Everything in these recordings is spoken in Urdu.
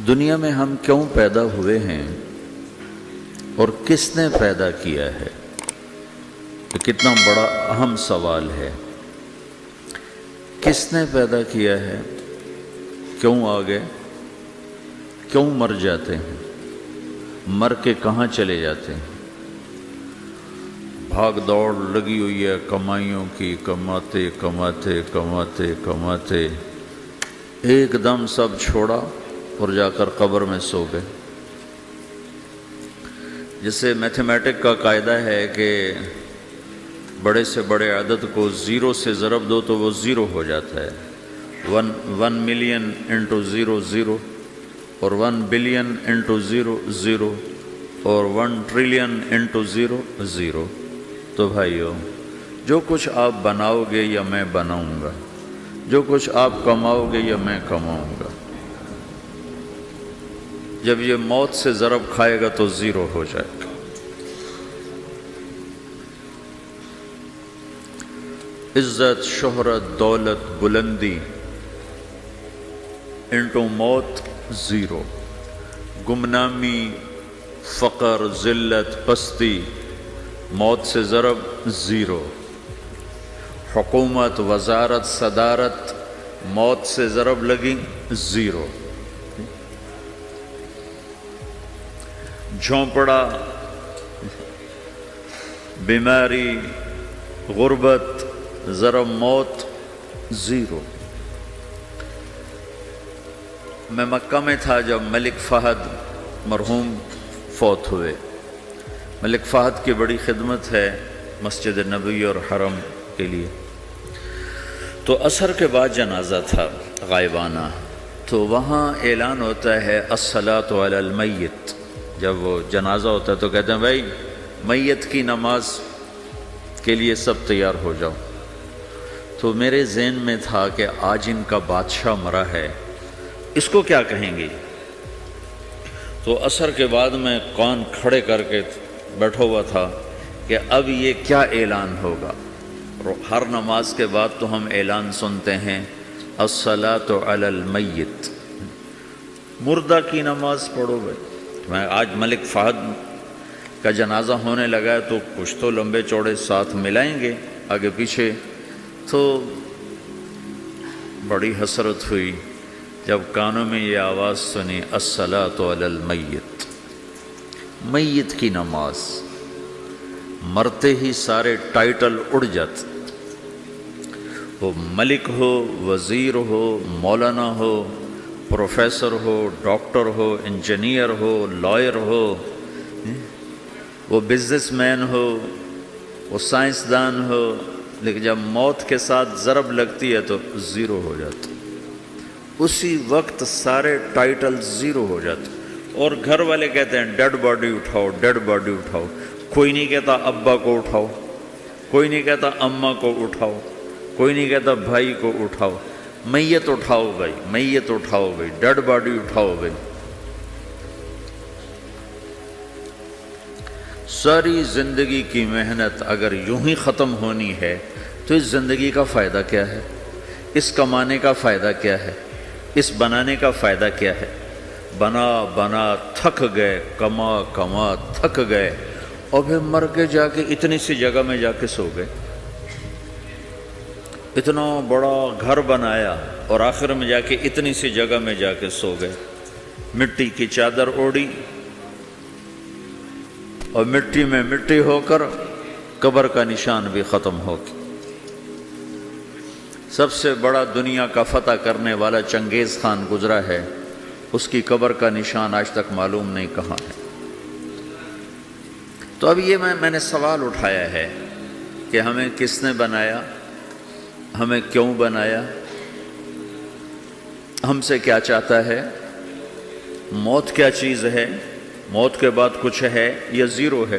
دنیا میں ہم کیوں پیدا ہوئے ہیں اور کس نے پیدا کیا ہے؟ یہ کتنا بڑا اہم سوال ہے۔ کس نے پیدا کیا ہے؟ کیوں آ گئے؟ کیوں مر جاتے ہیں؟ مر کے کہاں چلے جاتے ہیں؟ بھاگ دوڑ لگی ہوئی ہے کمائیوں کی، کماتے کماتے کماتے کماتے ایک دم سب چھوڑا اور جا کر قبر میں سو گئے۔ جسے میتھمیٹک کا قاعدہ ہے کہ بڑے سے بڑے عدد کو زیرو سے ضرب دو تو وہ زیرو ہو جاتا ہے۔ 1 ملین انٹو زیرو زیرو، اور 1 بلین انٹو زیرو زیرو، اور 1 ٹریلین انٹو زیرو زیرو۔ تو بھائیو، جو کچھ آپ بناؤ گے یا میں بناؤں گا، جو کچھ آپ کماؤ گے یا میں کماؤں گا، جب یہ موت سے ضرب کھائے گا تو زیرو ہو جائے گا۔ عزت، شہرت، دولت، بلندی انٹو موت زیرو، گمنامی، فقر، ذلت، پستی موت سے ضرب زیرو، حکومت، وزارت، صدارت موت سے ضرب لگی زیرو، جھونپڑا، بیماری، غربت ضرب موت زیرو۔ میں مکہ میں تھا جب ملک فہد مرحوم فوت ہوئے۔ ملک فہد کی بڑی خدمت ہے مسجد نبوی اور حرم کے لیے۔ تو عصر کے بعد جنازہ تھا غائبانہ، تو وہاں اعلان ہوتا ہے الصلاۃ علی المیت۔ جب وہ جنازہ ہوتا ہے تو کہتے ہیں بھائی میت کی نماز کے لیے سب تیار ہو جاؤ۔ تو میرے ذہن میں تھا کہ آج ان کا بادشاہ مرا ہے، اس کو کیا کہیں گے؟ تو عصر کے بعد میں کان کھڑے کر کے بیٹھا ہوا تھا کہ اب یہ کیا اعلان ہوگا۔ ہر نماز کے بعد تو ہم اعلان سنتے ہیں الصلاۃ علی المیت، مردہ کی نماز پڑھو بھائی۔ میں آج ملک فہد کا جنازہ ہونے لگا ہے تو کچھ تو لمبے چوڑے ساتھ ملائیں گے آگے پیچھے۔ تو بڑی حسرت ہوئی جب کانوں میں یہ آواز سنی الصلاۃ علی المیت، میت کی نماز۔ مرتے ہی سارے ٹائٹل اڑ جاتے، وہ ملک ہو، وزیر ہو، مولانا ہو، پروفیسر ہو، ڈاکٹر ہو، انجینئر ہو، لائر ہو، وہ بزنس مین ہو، وہ سائنسدان ہو، لیکن جب موت کے ساتھ ضرب لگتی ہے تو زیرو ہو جاتا، اسی وقت سارے ٹائٹل زیرو ہو جاتے۔ اور گھر والے کہتے ہیں ڈیڈ باڈی اٹھاؤ، ڈیڈ باڈی اٹھاؤ۔ کوئی نہیں کہتا ابا کو اٹھاؤ، کوئی نہیں کہتا اماں کو اٹھاؤ، کوئی نہیں کہتا بھائی کو اٹھاؤ۔ میت اٹھاؤ بھائی، میت اٹھاؤ بھائی، ڈیڈ باڈی اٹھاؤ بھائی۔ ساری زندگی کی محنت اگر یوں ہی ختم ہونی ہے تو اس زندگی کا فائدہ کیا ہے؟ اس کمانے کا فائدہ کیا ہے؟ اس بنانے کا فائدہ کیا ہے؟ بنا بنا تھک گئے، کما کما تھک گئے، اور پھر مر کے جا کے اتنی سی جگہ میں جا کے سو گئے۔ اتنا بڑا گھر بنایا اور آخر میں جا کے اتنی سی جگہ میں جا کے سو گئے۔ مٹی کی چادر اوڑھی اور مٹی میں مٹی ہو کر قبر کا نشان بھی ختم ہو گیا۔ سب سے بڑا دنیا کا فتح کرنے والا چنگیز خان گزرا ہے، اس کی قبر کا نشان آج تک معلوم نہیں کہاں ہے۔ تو اب یہ میں نے سوال اٹھایا ہے کہ ہمیں کس نے بنایا، ہمیں کیوں بنایا، ہم سے کیا چاہتا ہے، موت کیا چیز ہے، موت کے بعد کچھ ہے یا زیرو ہے؟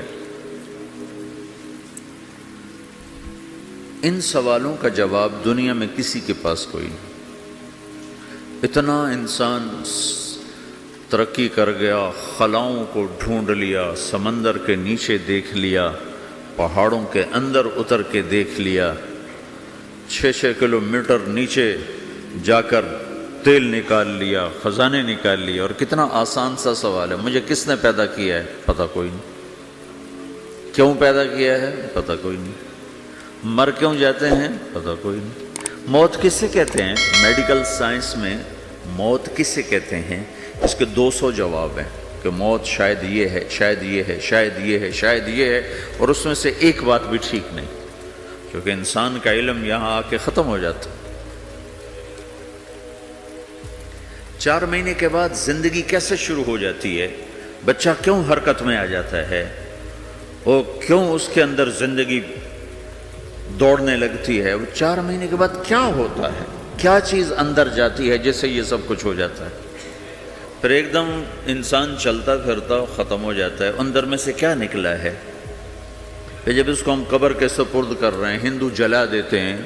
ان سوالوں کا جواب دنیا میں کسی کے پاس کوئی نہیں۔ اتنا انسان ترقی کر گیا، خلاؤں کو ڈھونڈ لیا، سمندر کے نیچے دیکھ لیا، پہاڑوں کے اندر اتر کے دیکھ لیا، 6 کلومیٹر نیچے جا کر تیل نکال لیا، خزانے نکال لیے، اور کتنا آسان سا سوال ہے، مجھے کس نے پیدا کیا ہے؟ پتہ کوئی نہیں۔ کیوں پیدا کیا ہے؟ پتہ کوئی نہیں۔ مر کیوں جاتے ہیں؟ پتہ کوئی نہیں۔ موت کسے کہتے ہیں؟ میڈیکل سائنس میں موت کسے کہتے ہیں؟ اس کے 200 جواب ہیں کہ موت شاید یہ ہے، شاید یہ ہے، شاید یہ ہے، شاید یہ ہے، اور اس میں سے ایک بات بھی ٹھیک نہیں، کیونکہ انسان کا علم یہاں آ کے ختم ہو جاتا ہے۔ 4 مہینے کے بعد زندگی کیسے شروع ہو جاتی ہے؟ بچہ کیوں حرکت میں آ جاتا ہے؟ اور کیوں اس کے اندر زندگی دوڑنے لگتی ہے؟ وہ 4 مہینے کے بعد کیا ہوتا ہے؟ کیا چیز اندر جاتی ہے جس سے یہ سب کچھ ہو جاتا ہے؟ پھر ایک دم انسان چلتا پھرتا ختم ہو جاتا ہے، اندر میں سے کیا نکلا ہے؟ پھر جب اس کو ہم قبر کے سپرد کر رہے ہیں، ہندو جلا دیتے ہیں،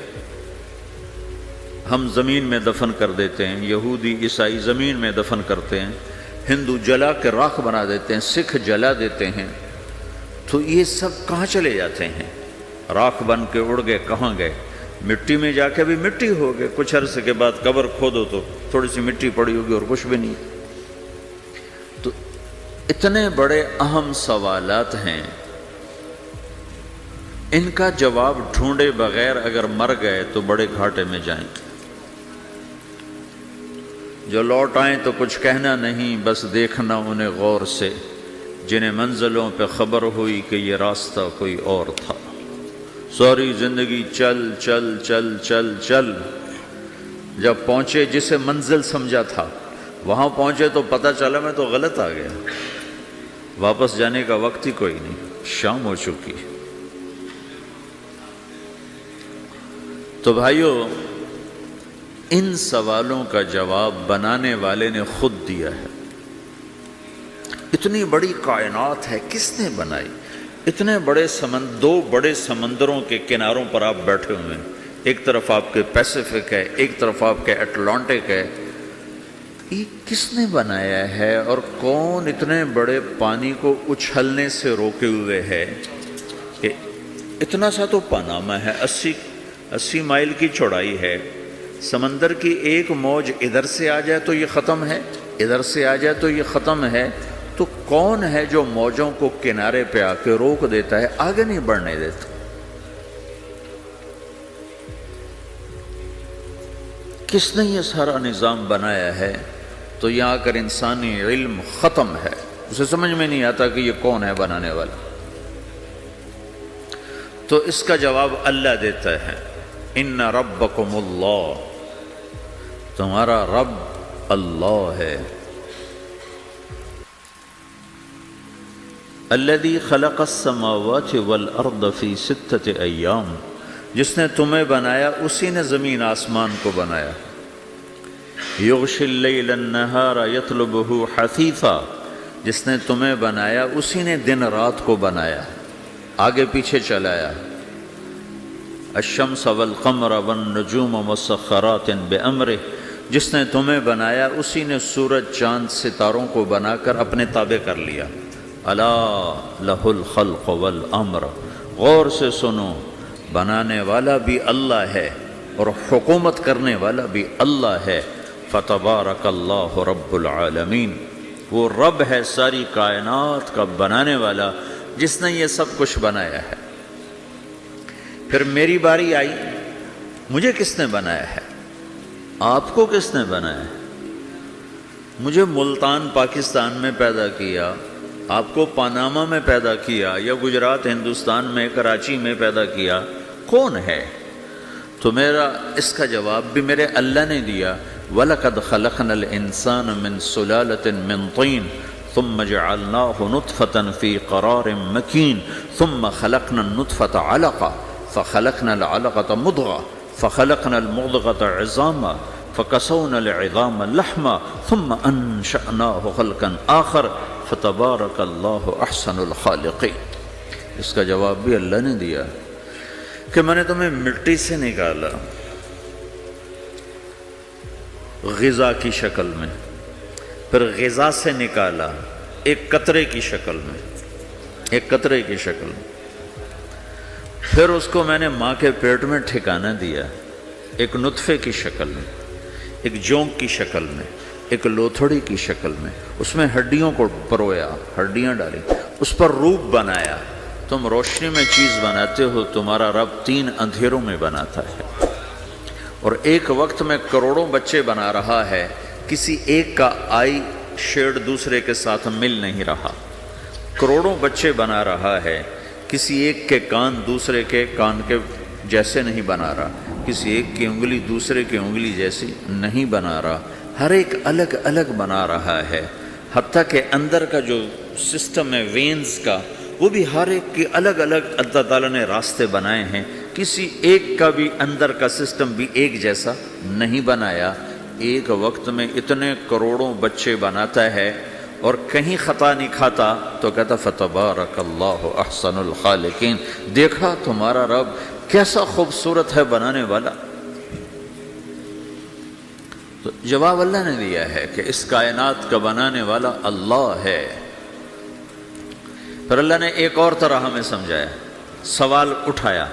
ہم زمین میں دفن کر دیتے ہیں، یہودی عیسائی زمین میں دفن کرتے ہیں، ہندو جلا کے راکھ بنا دیتے ہیں، سکھ جلا دیتے ہیں، تو یہ سب کہاں چلے جاتے ہیں؟ راکھ بن کے اڑ گئے، کہاں گئے؟ مٹی میں جا کے بھی مٹی ہو گئے، کچھ عرصے کے بعد قبر کھودو تو تھوڑی سی مٹی پڑی ہوگی اور کچھ بھی نہیں۔ تو اتنے بڑے اہم سوالات ہیں، ان کا جواب ڈھونڈے بغیر اگر مر گئے تو بڑے گھاٹے میں جائیں گے۔ جو لوٹ آئیں تو کچھ کہنا نہیں، بس دیکھنا انہیں غور سے، جنہیں منزلوں پہ خبر ہوئی کہ یہ راستہ کوئی اور تھا۔ ساری زندگی چل چل چل چل چل، جب پہنچے جسے منزل سمجھا تھا وہاں پہنچے تو پتہ چلا میں تو غلط آ گیا، واپس جانے کا وقت ہی کوئی نہیں، شام ہو چکی۔ تو بھائیو، ان سوالوں کا جواب بنانے والے نے خود دیا ہے۔ اتنی بڑی کائنات ہے، کس نے بنائی؟ اتنے بڑے دو بڑے سمندروں کے کناروں پر آپ بیٹھے ہوئے ہیں، ایک طرف آپ کے پیسیفک ہے، ایک طرف آپ کے اٹلانٹک ہے، یہ کس نے بنایا ہے؟ اور کون اتنے بڑے پانی کو اچھلنے سے روکے ہوئے ہے کہ اتنا سا تو پاناما ہے، 80 مائل کی چوڑائی ہے، سمندر کی ایک موج ادھر سے آ جائے تو یہ ختم ہے، ادھر سے آ جائے تو یہ ختم ہے، تو کون ہے جو موجوں کو کنارے پہ آ کے روک دیتا ہے، آگے نہیں بڑھنے دیتا؟ کس نے یہ سارا نظام بنایا ہے؟ تو یہاں آ کر انسانی علم ختم ہے، اسے سمجھ میں نہیں آتا کہ یہ کون ہے بنانے والا۔ تو اس کا جواب اللہ دیتا ہے، ان ربکم اللہ، تمہارا رب اللہ ہے، الذی خلق السماوات والارض فی 6 ایام، جس نے تمہیں بنایا اسی نے زمین آسمان کو بنایا، یغشی اللیل النہار یطلبہ حثیثا، جس نے تمہیں بنایا اسی نے دن رات کو بنایا، آگے پیچھے چلایا، الشمس والقمر والنجوم مسخرات بامرہ، جس نے تمہیں بنایا اسی نے سورج چاند ستاروں کو بنا کر اپنے تابع کر لیا، الا لہ الخلق والامر، غور سے سنو، بنانے والا بھی اللہ ہے اور حکومت کرنے والا بھی اللہ ہے، فتبارک اللہ رب العالمین، وہ رب ہے ساری کائنات کا بنانے والا جس نے یہ سب کچھ بنایا ہے۔ پھر میری باری آئی، مجھے کس نے بنایا ہے؟ آپ کو کس نے بنایا ہے؟ مجھے ملتان پاکستان میں پیدا کیا، آپ کو پاناما میں پیدا کیا، یا گجرات ہندوستان میں کراچی میں پیدا کیا، کون ہے؟ تو میرا اس کا جواب بھی میرے اللہ نے دیا، وَلَقَدْ خَلَقْنَا الْإِنسَانَ مِنْ سُلَالَةٍ مِّن طِينٍ ثُمَّ جَعَلْنَاهُ نُطْفَةً فِي قَرَارٍ مَّكِينٍ ثُمَّ خَلَقْنَا النُّطْفَةَ عَلَقَةً فَخَلَقْنَا الْعَلَقَةَ مُضْغَةً فَخَلَقْنَا الْمُضْغَةَ عِظَامًا فَكَسَوْنَا الْعِظَامَ لَحْمًا ثُمَّ أَنشَأْنَاهُ خَلْقًا آخَرَ فَتَبَارَكَ اللَّهُ أَحْسَنُ الْخَالِقِينَ۔ اس کا جواب بھی اللہ نے دیا کہ میں نے تمہیں مٹی سے نکالا غذا کی شکل میں، پھر غذا سے نکالا ایک قطرے کی شکل میں، ایک قطرے کی شکل میں، پھر اس کو میں نے ماں کے پیٹ میں ٹھکانہ دیا ایک نطفے کی شکل میں، ایک جونک کی شکل میں، ایک لوتھڑی کی شکل میں، اس میں ہڈیوں کو پرویا، ہڈیاں ڈالی، اس پر روپ بنایا۔ تم روشنی میں چیز بناتے ہو، تمہارا رب 3 اندھیروں میں بناتا ہے، اور ایک وقت میں کروڑوں بچے بنا رہا ہے، کسی ایک کا آئی شیڈ دوسرے کے ساتھ مل نہیں رہا، کروڑوں بچے بنا رہا ہے، کسی ایک کے کان دوسرے کے کان کے جیسے نہیں بنا رہا، کسی ایک کی انگلی دوسرے کی انگلی جیسی نہیں بنا رہا، ہر ایک الگ الگ بنا رہا ہے، حتیٰ کہ اندر کا جو سسٹم ہے وینز کا، وہ بھی ہر ایک کی الگ الگ اللہ تعالیٰ نے راستے بنائے ہیں، کسی ایک کا بھی اندر کا سسٹم بھی ایک جیسا نہیں بنایا۔ ایک وقت میں اتنے کروڑوں بچے بناتا ہے اور کہیں خطا نہیں کھاتا، تو کہتا فتبارک اللہ احسن الخالقین، دیکھا تمہارا رب کیسا خوبصورت ہے بنانے والا۔ تو جواب اللہ نے دیا ہے کہ اس کائنات کا بنانے والا اللہ ہے۔ پھر اللہ نے ایک اور طرح ہمیں سمجھایا، سوال اٹھایا،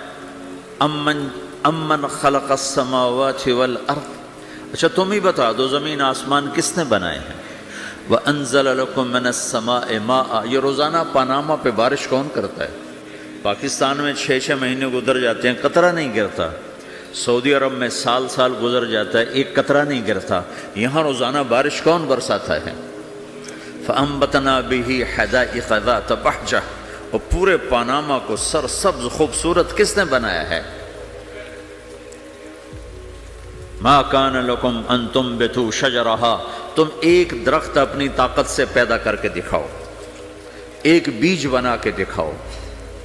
امن خلق السماوات والارض، اچھا تم ہی بتا دو زمین آسمان کس نے بنائے ہیں؟ وَأَنزَلَ لَكُم مِّنَ السَّمَاءِ مَاءً، یہ روزانہ پاناما پہ بارش کون کرتا ہے؟ پاکستان میں 6 مہینے گزر جاتے ہیں، قطرہ نہیں گرتا، سعودی عرب میں سال گزر جاتا ہے، ایک قطرہ نہیں گرتا، یہاں روزانہ بارش کون برساتا ہے؟ فَأَنبَتْنَا بِهِ حَدَائِقَ ذَاتَ بَهْجَةٍ، اور پورے پاناما کو سرسبز خوبصورت کس نے بنایا ہے؟ مَا كَانَ لَكُمْ أَن تُنبِتُوا شَجَرَهَا، تم ایک درخت اپنی طاقت سے پیدا کر کے دکھاؤ، ایک بیج بنا کے دکھاؤ،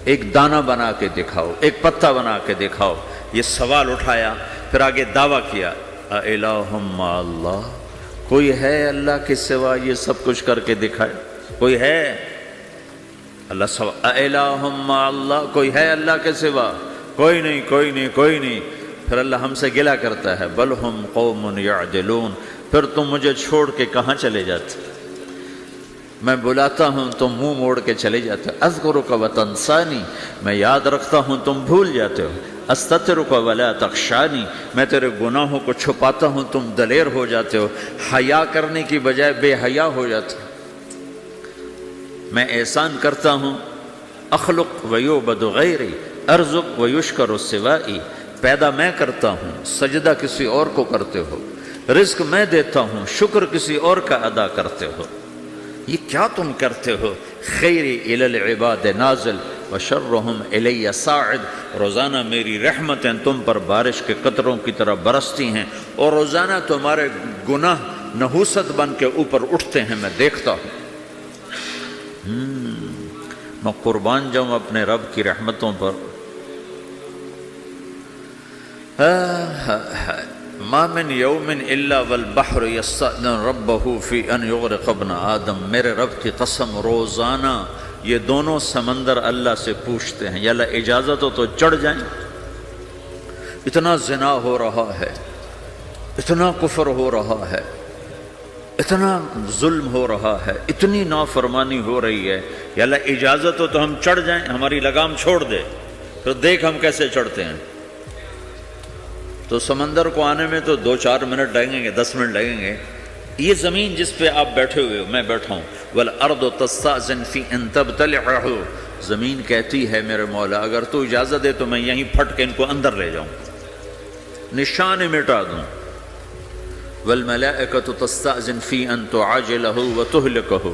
ایک دانہ بنا کے دکھاؤ، ایک پتا بنا کے دکھاؤ۔ یہ سوال اٹھایا، پھر آگے دعویٰ کیا، اَإِلَٰهٌ مَّعَ اللَّهِ، کوئی ہے اللہ کے سوا یہ سب کچھ کر کے دکھائے؟ کوئی ہے؟ اللہ سوال، اَإِلَٰهٌ مَّعَ اللَّهِ، کوئی ہے اللہ کے سوا؟ کوئی نہیں، کوئی نہیں، کوئی نہیں۔ پھر اللہ ہم سے گلہ کرتا ہے، بل ہم قوم یعدلون، پھر تم مجھے چھوڑ کے کہاں چلے جاتے؟ میں بلاتا ہوں تم منہ موڑ کے چلے جاتے ہو، اذکرک وتنسانی، میں یاد رکھتا ہوں تم بھول جاتے ہو، استترک ولا تخشانی، میں تیرے گناہوں کو چھپاتا ہوں تم دلیر ہو جاتے ہو، حیا کرنے کی بجائے بے حیا ہو جاتے ہو۔ میں احسان کرتا ہوں، اخلق ویعبد غیری، ارزق ویشکر سوائی، پیدا میں کرتا ہوں، سجدہ کسی اور کو کرتے ہو، رزق میں دیتا ہوں، شکر کسی اور کا ادا کرتے ہو، یہ کیا تم کرتے ہو؟ خیری الی العباد نازل وشرہم الی صاعد، روزانہ میری رحمتیں تم پر بارش کے قطروں کی طرح برستی ہیں، اور روزانہ تمہارے گناہ نحوست بن کے اوپر اٹھتے ہیں، میں دیکھتا ہوں۔ میں قربان جاؤں اپنے رب کی رحمتوں پر۔ ما من یوم الا والبحر یستأذن ربہ فی ان یغرق ابن آدم، میرے رب کی قسم روزانہ یہ دونوں سمندر اللہ سے پوچھتے ہیں، یا اللہ اجازت ہو تو چڑھ جائیں، اتنا زنا ہو رہا ہے، اتنا کفر ہو رہا ہے، اتنا ظلم ہو رہا ہے، اتنی نافرمانی ہو رہی ہے، یا اللہ اجازت ہو تو ہم چڑھ جائیں، ہماری لگام چھوڑ دے، تو دیکھ ہم کیسے چڑھتے ہیں۔ تو سمندر کو آنے میں تو 2-4 منٹ لگیں گے، 10 منٹ لگیں گے۔ یہ زمین جس پہ آپ بیٹھے ہوئے ہو، میں بیٹھا ہوں، وَالْأَرْضُ تَسْتَأْذِنُ فِي أَن تَبْتَلِعَهُ، زمین کہتی ہے میرے مولا اگر تو اجازت دے تو میں یہیں پھٹ کے ان کو اندر لے جاؤں، نشان مٹا دوں۔ وَالْمَلَائِكَةُ تَسْتَأْذِنُ فِي أَن تُعَاجِلَهُ وَتُهْلِكَهُ،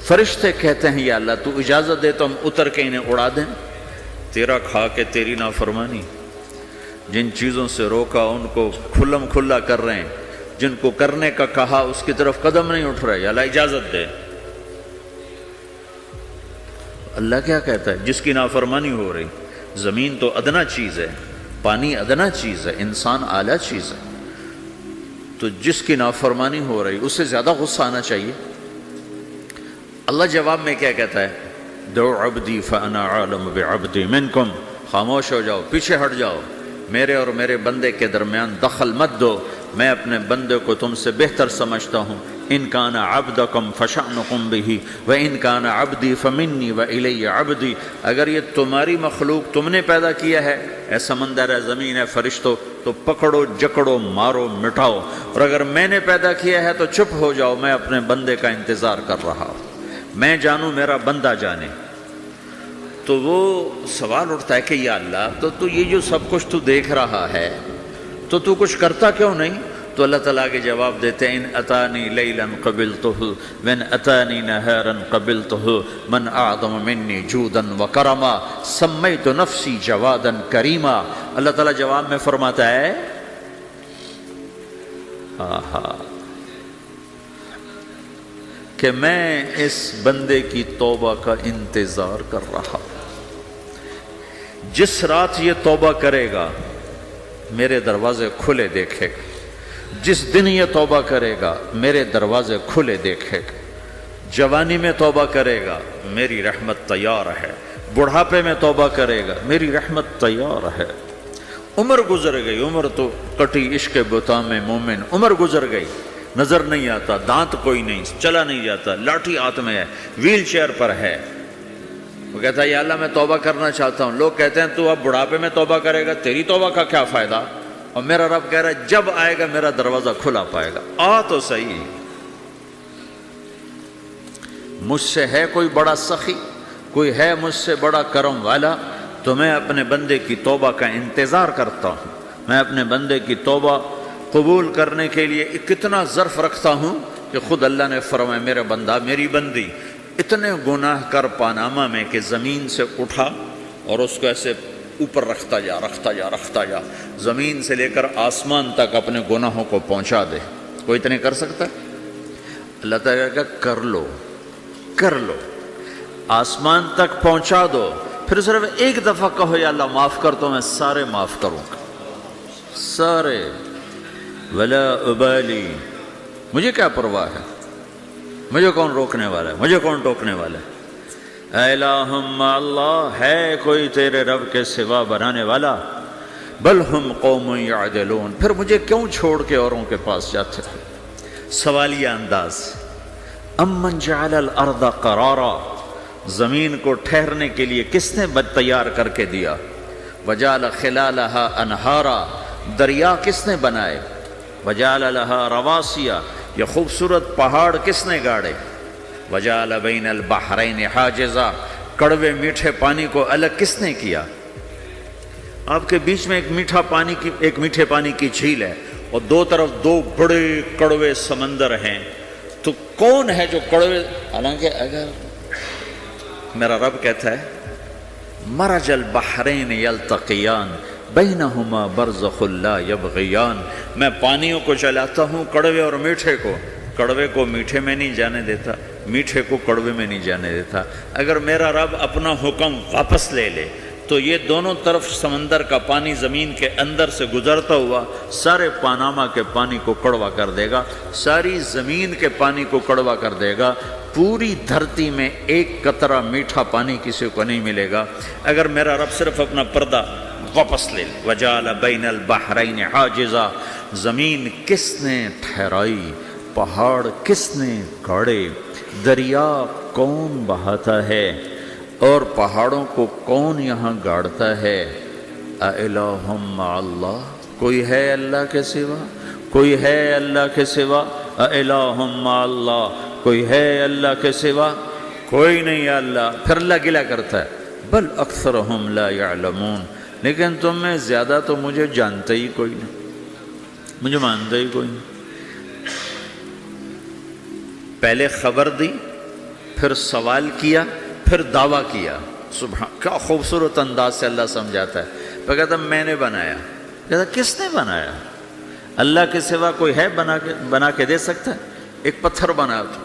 فرشتے کہتے ہیں یا اللہ تو اجازت دے تو ہم اتر کے انہیں اڑا دیں، تیرا کھا کے تیری نافرمانی، جن چیزوں سے روکا ان کو کھلم کھلا کر رہے ہیں، جن کو کرنے کا کہا اس کی طرف قدم نہیں اٹھ رہا، یا اللہ اجازت دے۔ اللہ کیا کہتا ہے؟ جس کی نافرمانی ہو رہی، زمین تو ادنا چیز ہے، پانی ادنا چیز ہے، انسان اعلیٰ چیز ہے، تو جس کی نافرمانی ہو رہی اس سے زیادہ غصہ آنا چاہیے۔ اللہ جواب میں کیا کہتا ہے؟ دعو عبدی فانا عالم بعبدی منکم، خاموش ہو جاؤ، پیچھے ہٹ جاؤ، میرے اور میرے بندے کے درمیان دخل مت دو، میں اپنے بندے کو تم سے بہتر سمجھتا ہوں، ان کان عبدکم فشأنکم بہ وان کان عبدی فمنی والی عبدی، اگر یہ تمہاری مخلوق تم نے پیدا کیا ہے، اے سمندر ہے، زمین ہے، فرشتوں، تو پکڑو جکڑو مارو مٹاؤ، اور اگر میں نے پیدا کیا ہے تو چپ ہو جاؤ، میں اپنے بندے کا انتظار کر رہا ہوں، میں جانوں میرا بندہ جانے۔ تو وہ سوال اٹھتا ہے کہ یا اللہ، تو یہ جو سب کچھ تو دیکھ رہا ہے تو کچھ کرتا کیوں نہیں؟ تو اللہ تعالیٰ کے جواب دیتے ہیں ان اتانی لیلا قبلتہ وان اتانی نہارا قبلتہ من اعظم منی جودا وکرما سمیت نفسی جوادا کریما۔ اللہ تعالیٰ جواب میں فرماتا ہے کہ میں اس بندے کی توبہ کا انتظار کر رہا ہوں، جس رات یہ توبہ کرے گا میرے دروازے کھلے دیکھے گا، جس دن یہ توبہ کرے گا میرے دروازے کھلے دیکھے گا، جوانی میں توبہ کرے گا میری رحمت تیار ہے، بڑھاپے میں توبہ کرے گا میری رحمت تیار ہے۔ عمر گزر گئی، عمر تو کٹی عشق بتا میں مومن، عمر گزر گئی، نظر نہیں آتا، دانت کوئی نہیں، چلا نہیں جاتا، لاٹھی ہاتھ میں ہے، ویل چیئر پر ہے، وہ کہتا ہے یا اللہ میں توبہ کرنا چاہتا ہوں۔ لوگ کہتے ہیں تو اب بڑھاپے میں توبہ کرے گا، تیری توبہ کا کیا فائدہ؟ اور میرا رب کہہ رہا ہے جب آئے گا میرا دروازہ کھلا پائے گا، آ تو صحیح۔ مجھ سے ہے کوئی بڑا سخی، کوئی ہے مجھ سے بڑا کرم والا، تو میں اپنے بندے کی توبہ کا انتظار کرتا ہوں، میں اپنے بندے کی توبہ قبول کرنے کے لیے کتنا ظرف رکھتا ہوں کہ خود اللہ نے فرمایا میرا بندہ میری بندی اتنے گناہ کر پاناما میں کہ زمین سے اٹھا اور اس کو ایسے اوپر رکھتا جا، زمین سے لے کر آسمان تک اپنے گناہوں کو پہنچا دے۔ کوئی اتنے کر سکتا ہے؟ اللہ تعالیٰ کا کر لو، آسمان تک پہنچا دو، پھر صرف ایک دفعہ کہو یا اللہ معاف کر، تو میں سارے معاف کروں گا، سارے، ولا ابالی، مجھے کیا پرواہ ہے، مجھے کون روکنے والا ہے، مجھے کون ٹوکنے والا ہے؟ اے الہم اللہ، ہے کوئی تیرے رب کے سوا بنانے والا؟ بل ہم قوم یعدلون، پھر مجھے کیوں چھوڑ کے اوروں کے پاس جاتے ہیں؟ سوالیہ انداز۔ امن جعل الارض قرارا، زمین کو ٹھہرنے کے لیے کس نے تیار کر کے دیا؟ وجعل خلالہا انہارا، دریا کس نے بنائے؟ وجعل لہا رواسیا، یہ خوبصورت پہاڑ کس نے گاڑے؟ وجعل بین البحرین حاجزا، کڑوے میٹھے پانی کو الگ کس نے کیا؟ آپ کے بیچ میں ایک میٹھے پانی کی جھیل ہے اور دو طرف دو بڑے کڑوے سمندر ہیں، تو کون ہے جو کڑوے؟ حالانکہ اگر میرا رب کہتا ہے مرج البحرین یلتقیان بینہما برزخ لا یبغیان، میں پانیوں کو چلاتا ہوں، کڑوے اور میٹھے کو، کڑوے کو میٹھے میں نہیں جانے دیتا، میٹھے کو کڑوے میں نہیں جانے دیتا۔ اگر میرا رب اپنا حکم واپس لے لے تو یہ دونوں طرف سمندر کا پانی زمین کے اندر سے گزرتا ہوا سارے پاناما کے پانی کو کڑوا کر دے گا، ساری زمین کے پانی کو کڑوا کر دے گا، پوری دھرتی میں ایک قطرہ میٹھا پانی کسی کو نہیں ملے گا اگر میرا رب صرف اپنا پردہ واپس لے لے۔ وجعل بین البحرین حاجزا، زمین کس نے ٹھہرائی، پہاڑ کس نے گاڑے، دریا کون بہاتا ہے اور پہاڑوں کو کون یہاں گاڑتا ہے؟ اِلٰہٌ مع اللہ، کوئی ہے اللہ کے سوا؟ کوئی ہے اللہ کے سوا؟ اِلٰہٌ مع اللہ، کوئی ہے اللہ کے سوا؟ کوئی نہیں ہے اللہ۔ پھر اللہ گلہ کرتا ہے بل اکثرہم لا یعلمون، لیکن تم میں زیادہ تو مجھے جانتے ہی کوئی نہیں، مجھے مانتے ہی کوئی نہیں۔ پہلے خبر دی، پھر سوال کیا، پھر دعویٰ کیا۔ سبحان، کیا خوبصورت انداز سے اللہ سمجھاتا ہے۔ پھر کہتا میں نے بنایا، کہتا کس نے بنایا؟ اللہ کے سوا کوئی ہے بنا کے دے سکتا ہے؟ ایک پتھر بنایا تو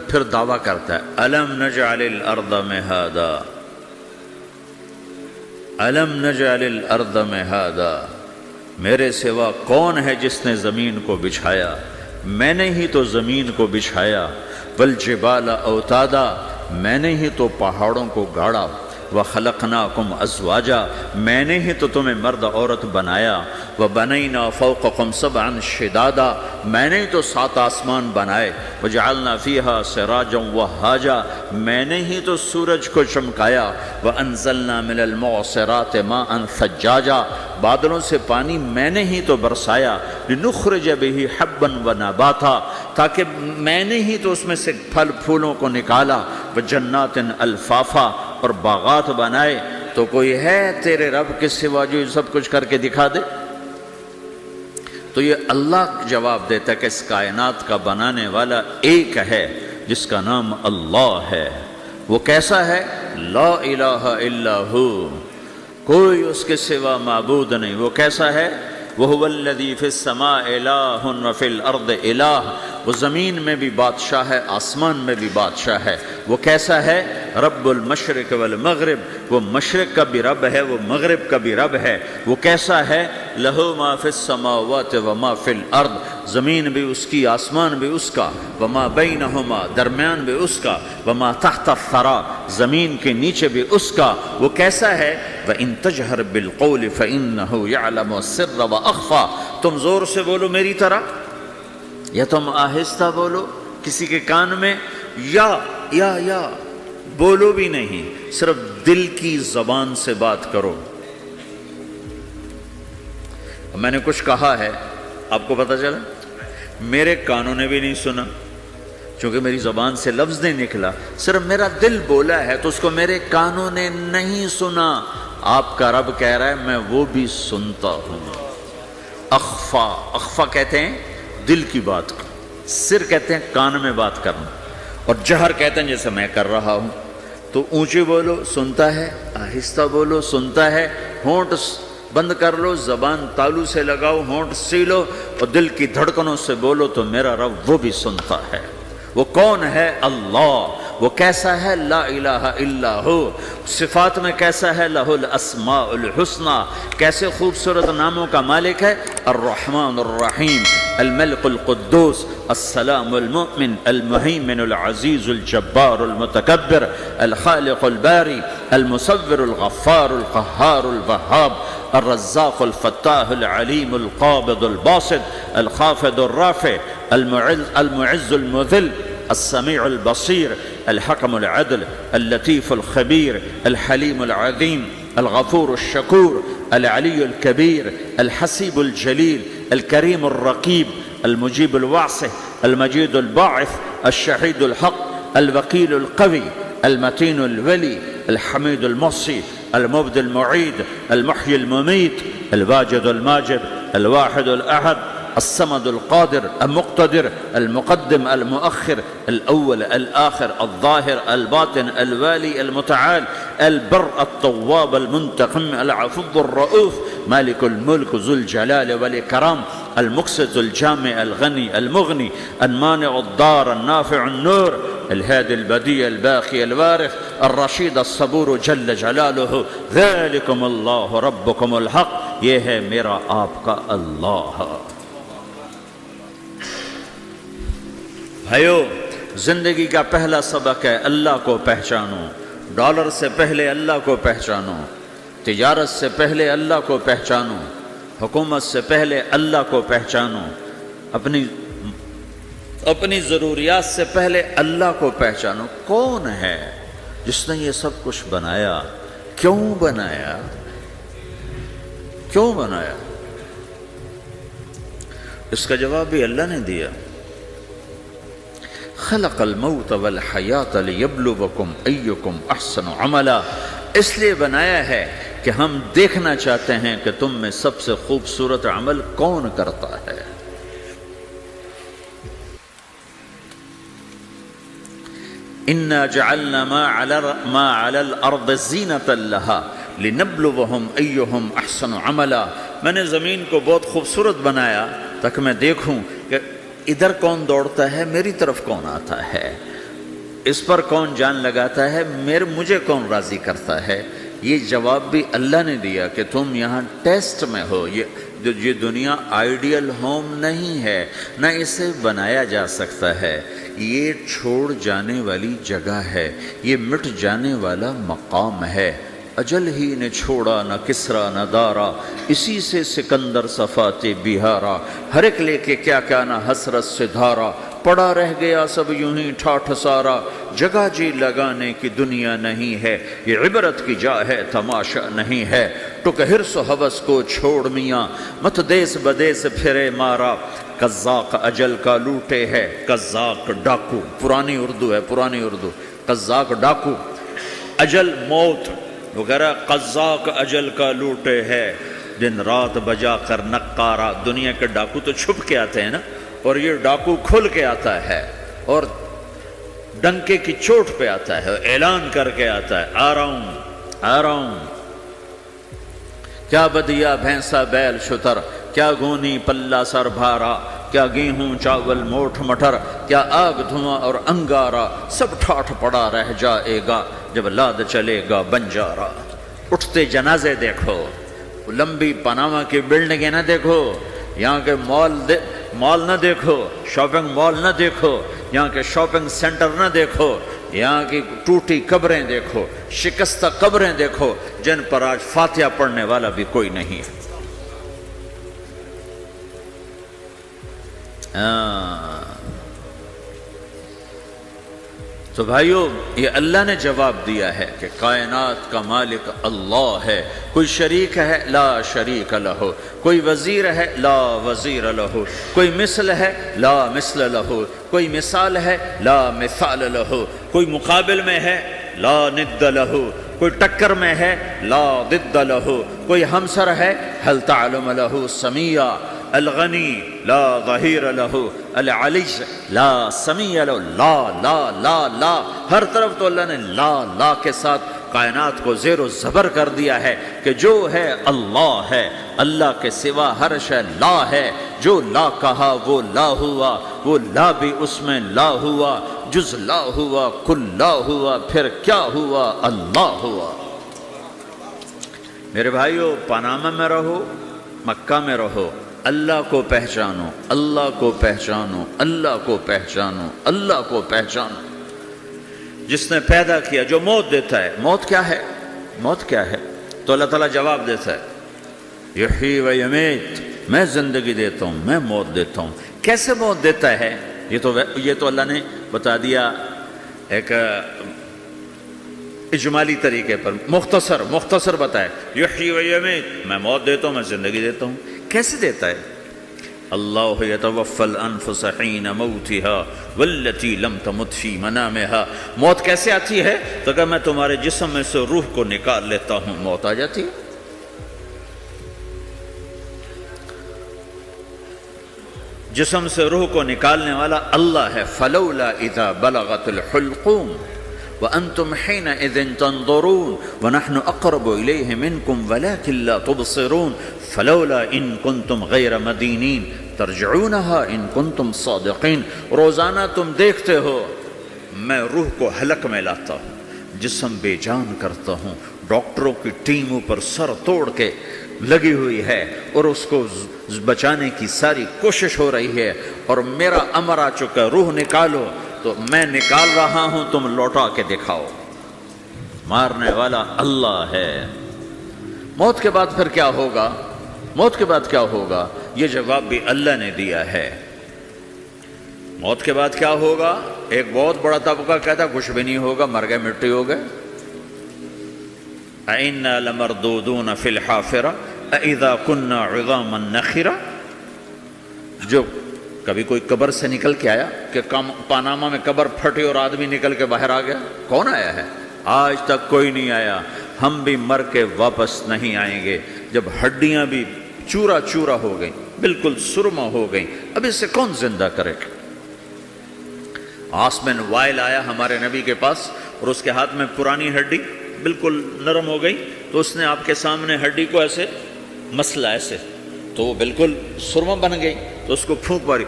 پھر دعویٰ کرتا ہے الم نجعل الارض مہادا، الم نجعل الارض مہادا، میرے سوا کون ہے جس نے زمین کو بچھایا؟ میں نے ہی تو زمین کو بچھایا۔ والجبال اوتادا، میں نے ہی تو پہاڑوں کو گاڑا۔ وخلقناکم ازواجا، میں نے ہی تو تمہیں مرد عورت بنایا۔ وَبَنَيْنَا فَوْقَكُمْ سَبْعًا شِدَادًا، میں نے تو 7 آسمان بنائے، وَجَعَلْنَا فِيهَا سِرَاجًا وَهَّاجًا، میں نے ہی تو سورج کو چمکایا، وَأَنزَلْنَا مِنَ الْمُعْصِرَاتِ مَاءً ثَجَّاجًا، بادلوں سے پانی میں نے ہی تو برسایا، لِنُخْرِجَ بِهِ حَبًّا وَنَبَاتًا، تاکہ میں نے ہی تو اس میں سے پھل پھولوں کو نکالا، وَجَنَّاتٍ الْفَافًا، اور باغات بنائے۔ تو کوئی ہے تیرے رب کے سوا جو یہ سب کچھ کر کے دکھا دے؟ تو یہ اللہ جواب دیتا ہے کہ اس کائنات کا بنانے والا ایک ہے جس کا نام اللہ ہے۔ وہ کیسا ہے؟ لا الہ الا ہو، کوئی اس کے سوا معبود نہیں۔ وہ کیسا ہے؟ وَهُوَ الَّذِي فِي السَّمَاءِ إِلَٰهٌ وَفِي الْأَرْضِ إِلَٰهٌ، وہ زمین میں بھی بادشاہ ہے، آسمان میں بھی بادشاہ ہے۔ وہ کیسا ہے؟ رب المشرق والمغرب، وہ مشرق کا بھی رب ہے، وہ مغرب کا بھی رب ہے۔ وہ کیسا ہے؟ لَهُ مَا فِي السَّمَاوَاتِ وَمَا فِي الْأَرْضِ، زمین بھی اس کی، آسمان بھی اس کا، وَمَا بَيْنَهُمَا، درمیان بھی اس کا، وَمَا تَحْتَ الثَّرَىٰ، زمین کے نیچے بھی اس کا۔ وہ کیسا ہے؟ وَإِن تَجْهَرْ بِالْقَوْلِ فَإِنَّهُ يَعْلَمُ السِّرَّ وَأَخْفَىٰ، تم زور سے بولو میری طرح، یا تم آہستہ بولو کسی کے کان میں، یا بولو بھی نہیں، صرف دل کی زبان سے بات کرو۔ میں نے کچھ کہا ہے، آپ کو پتہ چلا؟ میرے کانوں نے بھی نہیں سنا، چونکہ میری زبان سے لفظ نہیں نکلا، صرف میرا دل بولا ہے تو اس کو میرے کانوں نے نہیں سنا۔ آپ کا رب کہہ رہا ہے میں وہ بھی سنتا ہوں۔ اخفا کہتے ہیں دل کی بات کو، سر کہتے ہیں کان میں بات کرنا، اور جہر کہتے ہیں جیسے میں کر رہا ہوں۔ تو اونچی بولو سنتا ہے، آہستہ بولو سنتا ہے، ہونٹ بند کر لو، زبان تالو سے لگاؤ، ہونٹ سیلو اور دل کی دھڑکنوں سے بولو تو میرا رب وہ بھی سنتا ہے۔ وہ کون ہے؟ اللہ۔ وہ کیسا ہے؟ لا الہ الا ہو۔ صفات میں کیسا ہے؟ لہ الاسماء الحسنی، کیسے خوبصورت ناموں کا مالک ہے؟ الرحمن الرحیم، الملک القدوس، السلام المؤمن، المہیمن العزیز الجبار المتکبر، الخالق الباری، المصور الغفار القہار الوہاب، الرزاق الفتاح العلیم القابض الباسط، الخافض الرافع، المعز المذل، السميع البصير، الحكم العدل، اللطيف الخبير، الحليم العظيم، الغفور الشكور، العلي الكبير، الحسيب الجليل، الكريم الرقيب، المجيب الواسع، المجيد الباعث، الشهيد الحق، الوكيل القوي، المتين الولي، الحميد المحصي، المبدي المعيد، المحيي المميت، الواجد الماجد، الواحد الأحد، الصمد القادر المقتدر، المقدم المؤخر، الأول الآخر، الظاهر الباطن، الوالي المتعال، البر التواب المنتقم، العفو الرؤوف، مالك الملك ذو الجلال والإكرام، المقسط الجامع الغني المغني، المانع الضار النافع النور، الهادي البديع الباقي الوارث، الرشيد الصبور جل جلاله، ذلكم الله ربكم الحق، یہ ہے میرا آپ کا اللہ۔ بھائیو، زندگی کا پہلا سبق ہے اللہ کو پہچانو۔ ڈالر سے پہلے اللہ کو پہچانو، تجارت سے پہلے اللہ کو پہچانو، حکومت سے پہلے اللہ کو پہچانو، اپنی ضروریات سے پہلے اللہ کو پہچانو۔ کون ہے جس نے یہ سب کچھ بنایا؟ کیوں بنایا؟ کیوں بنایا؟ اس کا جواب بھی اللہ نے دیا۔ خلق الموت والحیات لیبلوکم ایکم احسن عملا، اس لیے بنایا ہے کہ ہم دیکھنا چاہتے ہیں کہ تم میں سب سے خوبصورت عمل کون کرتا ہے۔ انا جعلنا ما علی الارض زینۃ لہا لنبلوہم ایہم احسن عملا، میں نے زمین کو بہت خوبصورت بنایا تاکہ میں دیکھوں کہ ادھر کون دوڑتا ہے، میری طرف کون آتا ہے، اس پر کون جان لگاتا ہے، مجھے کون راضی کرتا ہے۔ یہ جواب بھی اللہ نے دیا کہ تم یہاں ٹیسٹ میں ہو۔ یہ دنیا آئیڈیل ہوم نہیں ہے، نہ اسے بنایا جا سکتا ہے، یہ چھوڑ جانے والی جگہ ہے، یہ مٹ جانے والا مقام ہے۔ اجل ہی نے چھوڑا نہ کسرا نہ دارا، اسی سے سکندر صفات بہارا، ہر ایک لے کے کیا کیا نہ حسرت سے دھارا، پڑا رہ گیا سب یوں ہی ٹھاٹھ سارا، جگہ جی لگانے کی دنیا نہیں ہے، یہ عبرت کی جا ہے تماشا نہیں ہے، ٹک حرص و ہوس کو چھوڑ میاں، مت دیس بدیس پھرے مارا، قزاق اجل کا لوٹے ہے، قزاق ڈاکو، پرانی اردو ہے، پرانی اردو، قزاق ڈاکو، اجل موت وغیرہ، قزاق اجل کا لوٹے ہے، دن رات بجا کر نقارا، دنیا کے ڈاکو تو چھپ کے آتے ہیں نا، اور یہ ڈاکو کھل کے آتا ہے اور ڈنکے کی چوٹ پہ آتا ہے، اعلان کر کے آتا ہے، آ رہا ہوں آ رہا ہوں، کیا بدیا بھینسا بیل شتر، کیا گونی پلہ سر بھارا، کیا گیہوں چاول موٹھ مٹر، کیا آگ دھواں اور انگارا، سب ٹھاٹھ پڑا رہ جائے گا جب لاد چلے گا بنجارا۔ اٹھتے جنازے دیکھو، لمبی پاناما کی بلڈنگیں نہ دیکھو، یہاں کے مال نہ دیکھو، شاپنگ مال نہ دیکھو، یہاں کے شاپنگ سینٹر نہ دیکھو، یہاں کی ٹوٹی قبریں دیکھو، شکستہ قبریں دیکھو، جن پر آج فاتحہ پڑھنے والا بھی کوئی نہیں ہے۔ تو بھائیو، یہ اللہ نے جواب دیا ہے کہ کائنات کا مالک اللہ ہے، کوئی شریک ہے لا شریک لہ، کوئی وزیر ہے لا وزیر لہ، کوئی مثل ہے لا مثل لہ، کوئی مثال ہے لا مثال لہ، کوئی مقابل میں ہے لا ند لہ، کوئی ٹکر میں ہے لا ضد لہ، کوئی ہمسر ہے هل تعلم لہ سمیہ، الغنی لا ظہیر لہ، العلی لا سمیع لہ، لا لا لا لا، ہر طرف تو اللہ نے لا لا کے ساتھ کائنات کو زیر و زبر کر دیا ہے کہ جو ہے اللہ ہے، اللہ کے سوا ہر شے لا ہے، جو لا کہا وہ لا ہوا، وہ لا بھی اس میں لا ہوا، جز لا ہوا کل لا ہوا، پھر کیا ہوا؟ اللہ ہوا۔ میرے بھائیو، پاناما میں رہو، مکہ میں رہو، اللہ کو پہچانو، اللہ کو پہچانو، اللہ کو پہچانو، اللہ کو پہچانو۔ جس نے پیدا کیا، جو موت دیتا ہے، موت کیا ہے؟ موت کیا ہے؟ تو اللہ تعالیٰ جواب دیتا ہے، یحیی و یمیت، میں زندگی دیتا ہوں، میں موت دیتا ہوں۔ کیسے موت دیتا ہے؟ یہ تو اللہ نے بتا دیا ایک اجمالی طریقے پر، مختصر بتائے، یحیی و یمیت، میں موت دیتا ہوں، میں زندگی دیتا ہوں۔ کیسے دیتا ہے؟ اللہ یتوفی الانفس حین موتها والتی لم تمت فی منامها۔ موت کیسے آتی ہے؟ تو کہ میں تمہارے جسم میں سے روح کو نکال لیتا ہوں، موت آ جاتی ہے۔ جسم سے روح کو نکالنے والا اللہ ہے۔ فلولا اذا بلغت الحلقوم وانتم حينئذ تنظرون ونحن اقرب اليه منكم ولكن لا تبصرون فلولا ان كنتم غير مدينين ترجعونها ان كنتم صادقين۔ روزانہ تم دیکھتے ہو میں روح کو حلق میں لاتا ہوں، جسم بے جان کرتا ہوں، ڈاکٹروں کی ٹیم اوپر سر توڑ کے لگی ہوئی ہے اور اس کو بچانے کی ساری کوشش ہو رہی ہے، اور میرا امر آ چکا، روح نکالو، تو میں نکال رہا ہوں، تم لوٹا کے دکھاؤ۔ مارنے والا اللہ ہے۔ موت کے بعد پھر کیا ہوگا؟ موت کے بعد کیا ہوگا؟ یہ جواب بھی اللہ نے دیا ہے۔ موت کے بعد کیا ہوگا؟ ایک بہت بڑا طبقہ کہتا کچھ بھی نہیں ہوگا، مر گئے، مٹی ہو گئے۔ اَإِنَّا لَمَرْدُودُونَ فِي الْحَافِرَةِ اَإِذَا كُنَّا عِظَامًا نَخِرَةً۔ جو کبھی کوئی قبر سے نکل کے آیا کہ پاناما میں قبر پھٹی اور آدمی نکل کے باہر آ گیا؟ کون آیا ہے؟ آج تک کوئی نہیں آیا۔ ہم بھی مر کے واپس نہیں آئیں گے۔ جب ہڈیاں بھی چورا چورا ہو گئیں، بالکل سرما ہو گئیں، اب اسے کون زندہ کرے؟ آسمن وائل آیا ہمارے نبی کے پاس اور اس کے ہاتھ میں پرانی ہڈی بالکل نرم ہو گئی، تو اس نے آپ کے سامنے ہڈی کو ایسے مسلا، ایسے، تو وہ بالکل سرما بن گئی، تو اس کو پھونک ماری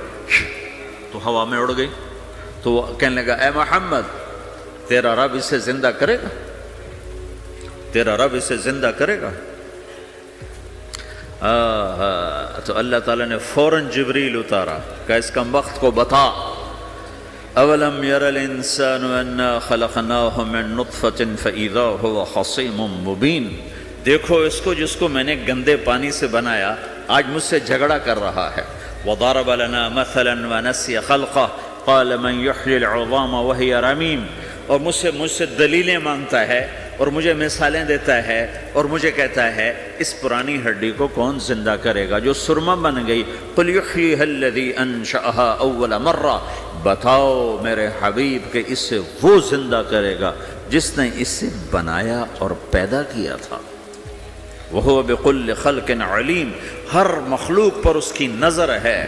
تو ہوا میں اڑ گئی۔ تو وہ کہنے لگا، اے محمد، تیرا رب اسے زندہ کرے گا؟ تیرا رب اسے زندہ کرے گا؟ تو اللہ تعالیٰ نے فوراً جبریل اتارا کہ اس کا وقت کو بتا۔ اولم یر الانسان انا خلقناہ من نطفۃ فاذا هو خصیم مبین، دیکھو اس کو جس کو میں نے گندے پانی سے بنایا آج مجھ سے جھگڑا کر رہا ہے۔ وضرب لنا مثلا ونسی خلقہ قال من یحیی العظام وہی رمیم، اور مجھ سے دلیلیں مانگتا ہے اور مجھے مثالیں دیتا ہے اور مجھے کہتا ہے اس پرانی ہڈی کو کون زندہ کرے گا جو سرما بن گئی۔ قل یحییھا الذی انشأھا اول مرہ، بتاؤ میرے حبیب کہ اس سے وہ زندہ کرے گا جس نے اسے بنایا اور پیدا کیا تھا۔ وہو بکل خلق علیم، ہر مخلوق پر اس کی نظر ہے،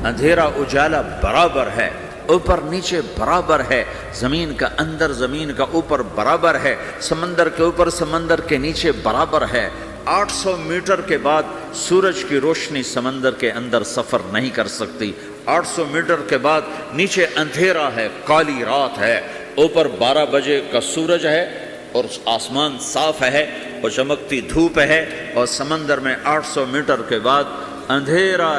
اندھیرا اجالا برابر ہے، اوپر نیچے برابر ہے، زمین کا اندر زمین کا اوپر برابر ہے، سمندر کے اوپر سمندر کے نیچے برابر ہے۔ 800 میٹر کے بعد سورج کی روشنی سمندر کے اندر سفر نہیں کر سکتی، 800 میٹر کے بعد نیچے اندھیرا ہے، کالی رات ہے، اوپر 12 بجے کا سورج ہے اور آسمان صاف ہے اور چمکتی دھوپ ہے، اور سمندر میں 800 میٹر کے بعد اندھیرا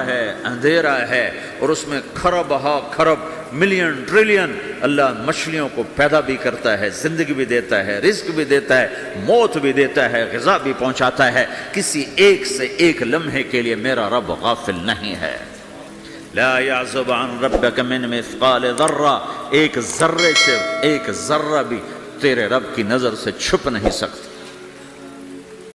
ہے اور اس میں کھرب ہا کھرب ملین ٹریلین اللہ مچھلیوں کو پیدا بھی کرتا ہے، زندگی بھی دیتا ہے، رزق بھی دیتا ہے، موت بھی دیتا ہے، غذا بھی پہنچاتا ہے۔ کسی ایک سے ایک لمحے کے لیے میرا رب غافل نہیں ہے۔ لا يعزب عن ربك من مثقال ذرہ، ایک ذرے سے ایک ذرہ بھی تیرے رب کی نظر سے چھپ نہیں سکتا۔